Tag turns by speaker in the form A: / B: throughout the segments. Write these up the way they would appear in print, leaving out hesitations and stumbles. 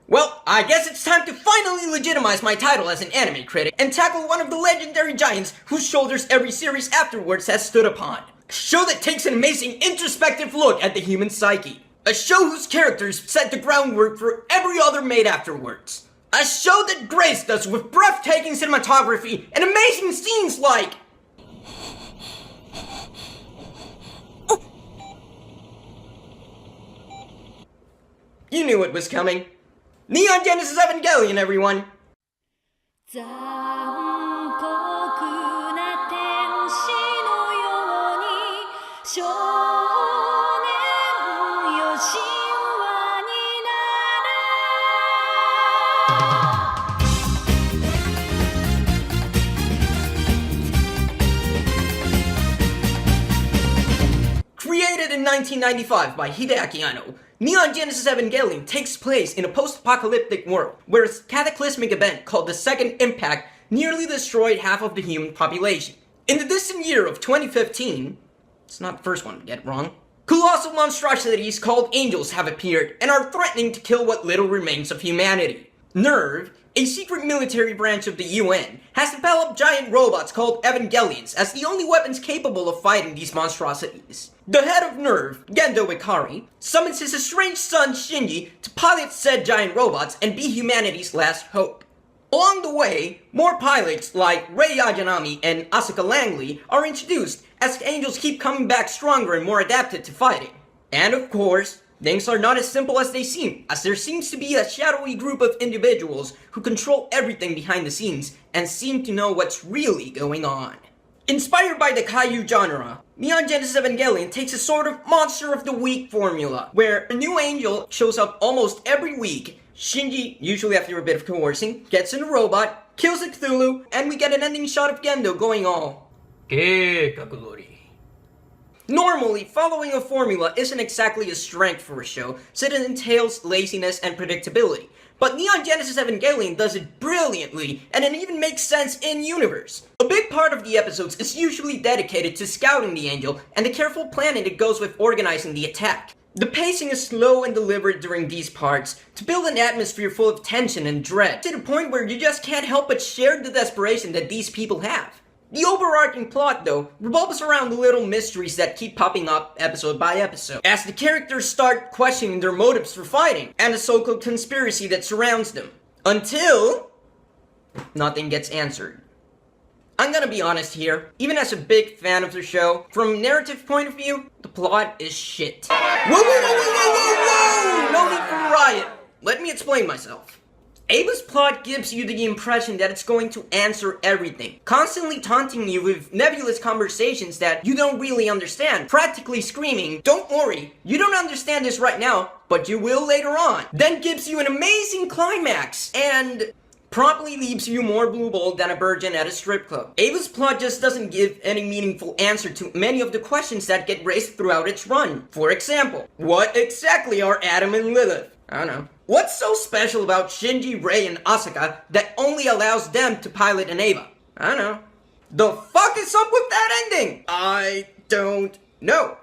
A: Well, I guess it's time to finally legitimize my title as an anime critic and tackle one of the legendary giants whose shoulders every series afterwards has stood upon. A show that takes an amazing introspective look at the human psyche. A show whose characters set the groundwork for every other made afterwards. A show that graced us with breathtaking cinematography and amazing scenes like... You knew it was coming. Neon Genesis Evangelion, everyone!
B: 残酷な天使のように少年よ神話になる
A: Created in 1995 by Hideaki Anno, Neon Genesis Evangelion takes place in a post-apocalyptic world, where a cataclysmic event called the Second Impact nearly destroyed half of the human population. In the distant year of 2015, it's not the first one to get it wrong, colossal monstrosities called angels have appeared and are threatening to kill what little remains of humanity. NGE, a secret military branch of the UN, has developed giant robots called Evangelions as the only weapons capable of fighting these monstrosities. The head of NGE, Gendo Ikari, summons his estranged son Shinji to pilot said giant robots and be humanity's last hope. Along the way, more pilots like Rei Ayanami and Asuka Langley are introduced as angels keep coming back stronger and more adapted to fighting. And of course, things are not as simple as they seem, as there seems to be a shadowy group of individuals who control everything behind the scenes and seem to know what's really going on. Inspired by the Kaiju genre, Neon Genesis Evangelion takes a sort of monster of the week formula, where a new angel shows up almost every week. Shinji, usually after a bit of coercing, gets in a robot, kills a Cthulhu, and we get an ending shot of Gendo going all... Normally, following a formula isn't exactly a strength for a show, since it entails laziness and predictability. But Neon Genesis Evangelion does it brilliantly, and it even makes sense in-universe. A big part of the episodes is usually dedicated to scouting the angel, and the careful planning that goes with organizing the attack. The pacing is slow and deliberate during these parts, to build an atmosphere full of tension and dread, to the point where you just can't help but share the desperation that these people have. The overarching plot, though, revolves around the little mysteries that keep popping up episode by episode, as the characters start questioning their motives for fighting, and the so-called conspiracy that surrounds them. Until... nothing gets answered. I'm gonna be honest here, even as a big fan of the show, from a narrative point of view, the plot is shit. Whoa, whoa, whoa, whoa, whoa, whoa, whoa! No need for a riot! Let me explain myself. Ava's plot gives you the impression that it's going to answer everything, constantly taunting you with nebulous conversations that you don't really understand, practically screaming, "Don't worry, you don't understand this right now, but you will later on," then gives you an amazing climax, and promptly leaves you more blue-balled than a virgin at a strip club. Ava's plot just doesn't give any meaningful answer to many of the questions that get raised throughout its run. For example, what exactly are Adam and Lilith? I don't know. What's so special about Shinji, Rei, and Asuka that only allows them to pilot an Eva? I don't know. The fuck is up with that ending? I don't know.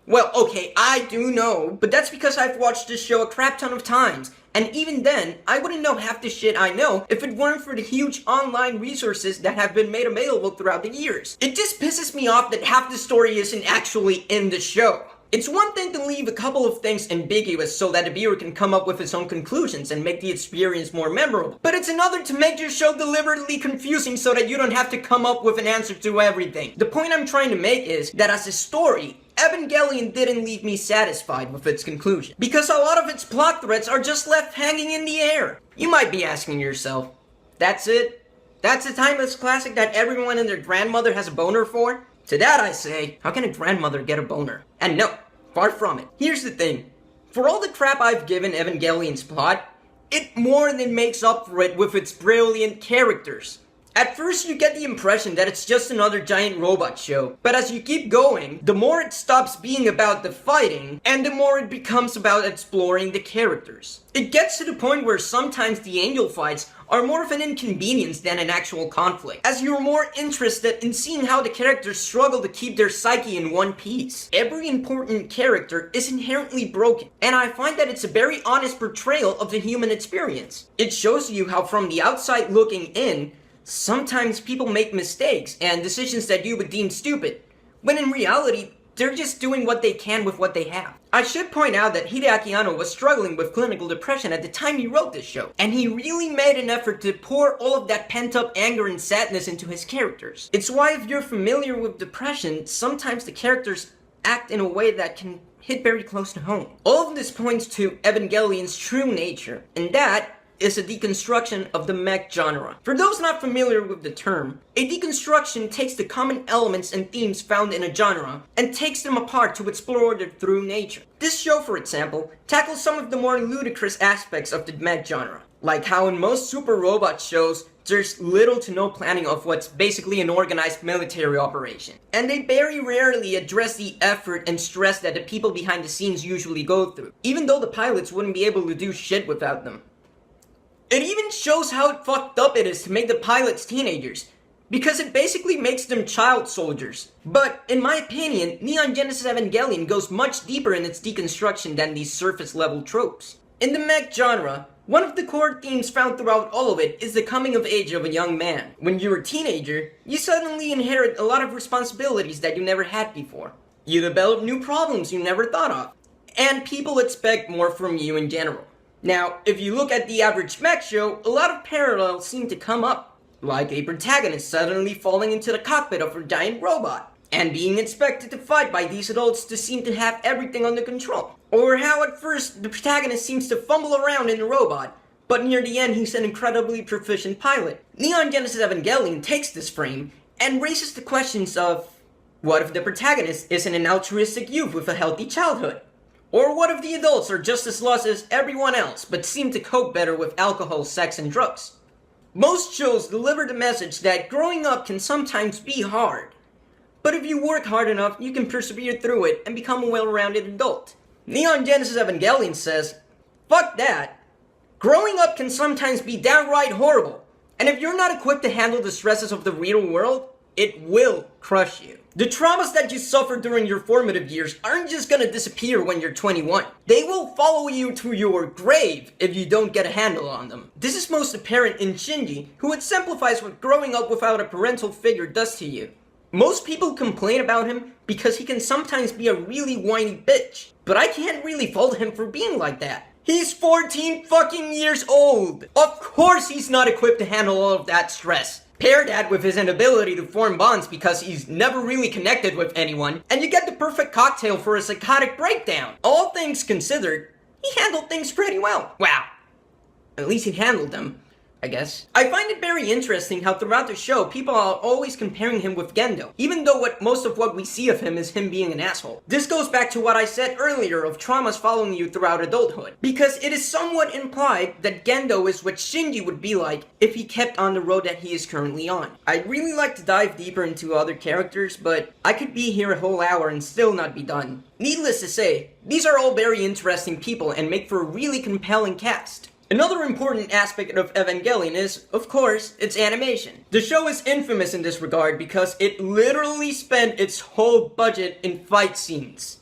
A: Well, okay, I do know, but that's because I've watched this show a crap ton of times, and even then, I wouldn't know half the shit I know if it weren't for the huge online resources that have been made available throughout the years. It just pisses me off that half the story isn't actually in the show. It's one thing to leave a couple of things ambiguous so that the viewer can come up with his own conclusions and make the experience more memorable. But it's another to make your show deliberately confusing so that you don't have to come up with an answer to everything. The point I'm trying to make is that as a story, Evangelion didn't leave me satisfied with its conclusion, because a lot of its plot threads are just left hanging in the air. You might be asking yourself, that's it? That's a timeless classic that everyone and their grandmother has a boner for? To that I say, how can a grandmother get a boner? And no, far from it. Here's the thing. For all the crap I've given Evangelion's plot, it more than makes up for it with its brilliant characters. At first you get the impression that it's just another giant robot show, but as you keep going, the more it stops being about the fighting, and the more it becomes about exploring the characters. It gets to the point where sometimes the angel fights are more of an inconvenience than an actual conflict, as you're more interested in seeing how the characters struggle to keep their psyche in one piece. Every important character is inherently broken, and I find that it's a very honest portrayal of the human experience. It shows you how from the outside looking in, sometimes people make mistakes and decisions that you would deem stupid, when in reality, they're just doing what they can with what they have. I should point out that Hideaki Anno was struggling with clinical depression at the time he wrote this show, and he really made an effort to pour all of that pent-up anger and sadness into his characters. It's why if you're familiar with depression, sometimes the characters act in a way that can hit very close to home. All of this points to Evangelion's true nature, and that is a deconstruction of the mech genre. For those not familiar with the term, a deconstruction takes the common elements and themes found in a genre and takes them apart to explore their true nature. This show, for example, tackles some of the more ludicrous aspects of the mech genre, like how in most super robot shows, there's little to no planning of what's basically an organized military operation. And they very rarely address the effort and stress that the people behind the scenes usually go through, even though the pilots wouldn't be able to do shit without them. It even shows how fucked up it is to make the pilots teenagers, because it basically makes them child soldiers. But in my opinion, Neon Genesis Evangelion goes much deeper in its deconstruction than these surface level tropes. In the mech genre, one of the core themes found throughout all of it is the coming of age of a young man. When you're a teenager, you suddenly inherit a lot of responsibilities that you never had before. You develop new problems you never thought of, and people expect more from you in general. Now, if you look at the average mech show, a lot of parallels seem to come up, like a protagonist suddenly falling into the cockpit of a giant robot, and being expected to fight by these adults to seem to have everything under control. Or how at first the protagonist seems to fumble around in the robot, but near the end he's an incredibly proficient pilot. Neon Genesis Evangelion takes this frame and raises the questions of, what if the protagonist isn't an altruistic youth with a healthy childhood? Or what if the adults are just as lost as everyone else, but seem to cope better with alcohol, sex, and drugs? Most shows deliver the message that growing up can sometimes be hard. But if you work hard enough, you can persevere through it and become a well-rounded adult. Neon Genesis Evangelion says, fuck that. Growing up can sometimes be downright horrible. And if you're not equipped to handle the stresses of the real world, it will crush you. The traumas that you suffer during your formative years aren't just gonna disappear when you're 21. They will follow you to your grave if you don't get a handle on them. This is most apparent in Shinji, who exemplifies what growing up without a parental figure does to you. Most people complain about him because he can sometimes be a really whiny bitch, but I can't really fault him for being like that. He's 14 fucking years old! Of course he's not equipped to handle all of that stress. Pair that with his inability to form bonds because he's never really connected with anyone, and you get the perfect cocktail for a psychotic breakdown. All things considered, he handled things pretty well. Wow. At least he handled them, I guess. I find it very interesting how throughout the show, people are always comparing him with Gendo, even though most of what we see of him is him being an asshole. This goes back to what I said earlier of traumas following you throughout adulthood, because it is somewhat implied that Gendo is what Shinji would be like if he kept on the road that he is currently on. I'd really like to dive deeper into other characters, but I could be here a whole hour and still not be done. Needless to say, these are all very interesting people and make for a really compelling cast. Another important aspect of Evangelion is, of course, its animation. The show is infamous in this regard because it literally spent its whole budget in fight scenes.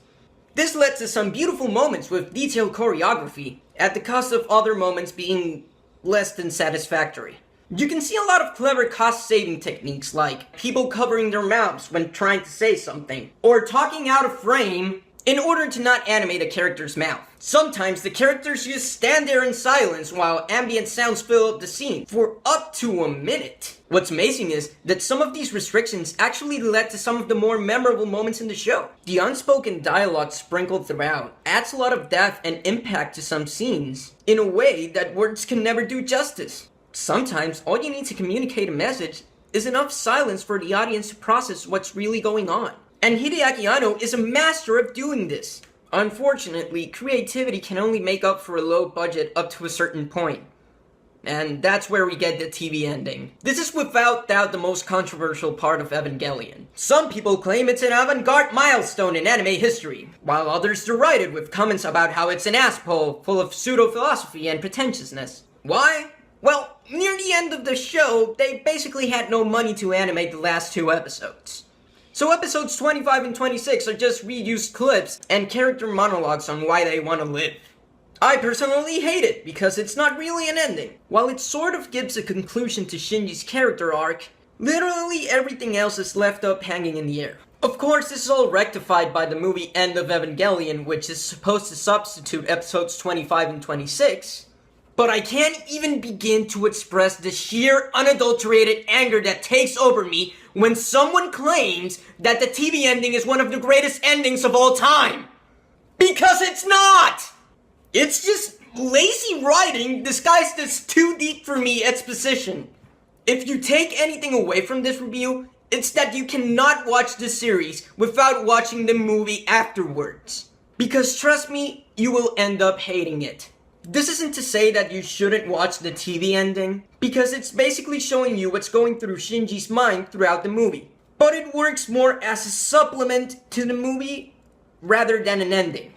A: This led to some beautiful moments with detailed choreography, at the cost of other moments being less than satisfactory. You can see a lot of clever cost-saving techniques like people covering their mouths when trying to say something, or talking out of frame in order to not animate a character's mouth. Sometimes the characters just stand there in silence while ambient sounds fill up the scene for up to a minute. What's amazing is that some of these restrictions actually led to some of the more memorable moments in the show. The unspoken dialogue sprinkled throughout adds a lot of depth and impact to some scenes in a way that words can never do justice. Sometimes all you need to communicate a message is enough silence for the audience to process what's really going on. And Hideaki Anno is a master of doing this. Unfortunately, creativity can only make up for a low budget up to a certain point. And that's where we get the TV ending. This is without doubt the most controversial part of Evangelion. Some people claim it's an avant-garde milestone in anime history, while others deride it with comments about how it's an asshole full of pseudo-philosophy and pretentiousness. Why? Well, near the end of the show, they basically had no money to animate the last 2 episodes. So episodes 25 and 26 are just reused clips and character monologues on why they want to live. I personally hate it because it's not really an ending. While it sort of gives a conclusion to Shinji's character arc, literally everything else is left up hanging in the air. Of course, this is all rectified by the movie End of Evangelion, which is supposed to substitute episodes 25 and 26. But I can't even begin to express the sheer unadulterated anger that takes over me when someone claims that the TV ending is one of the greatest endings of all time. Because it's not! It's just lazy writing disguised as too deep for me exposition. If you take anything away from this review, it's that you cannot watch the series without watching the movie afterwards. Because trust me, you will end up hating it. This isn't to say that you shouldn't watch the TV ending, because it's basically showing you what's going through Shinji's mind throughout the movie. But it works more as a supplement to the movie rather than an ending.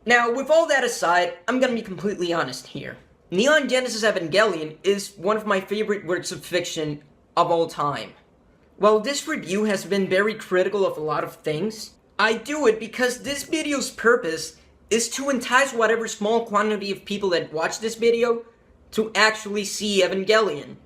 A: Now, with all that aside, I'm gonna be completely honest here. Neon Genesis Evangelion is one of my favorite works of fiction of all time. While this review has been very critical of a lot of things, I do it because this video's purpose is to entice whatever small quantity of people that watch this video to actually see Evangelion.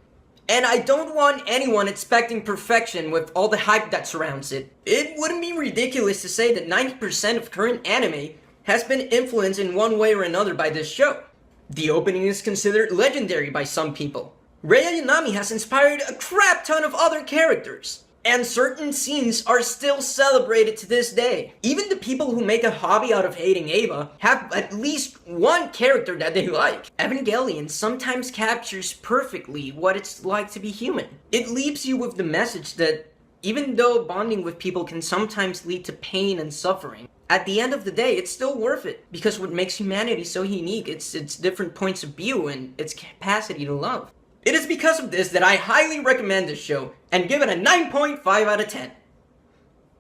A: And I don't want anyone expecting perfection with all the hype that surrounds it. It wouldn't be ridiculous to say that 90% of current anime has been influenced in one way or another by this show. The opening is considered legendary by some people. Rei Yanami has inspired a crap ton of other characters. And certain scenes are still celebrated to this day. Even the people who make a hobby out of hating Eva have at least one character that they like. Evangelion sometimes captures perfectly what it's like to be human. It leaves you with the message that even though bonding with people can sometimes lead to pain and suffering, at the end of the day, it's still worth it. Because what makes humanity so unique, it's different points of view and its capacity to love. It is because of this that I highly recommend this show and give it a 9.5 out of 10.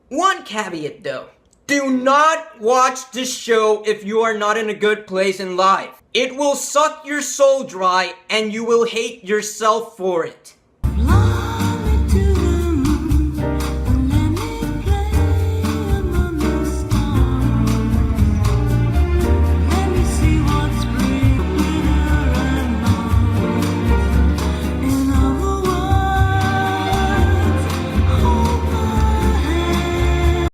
A: One caveat though. Do not watch this show if you are not in a good place in life. It will suck your soul dry and you will hate yourself for it.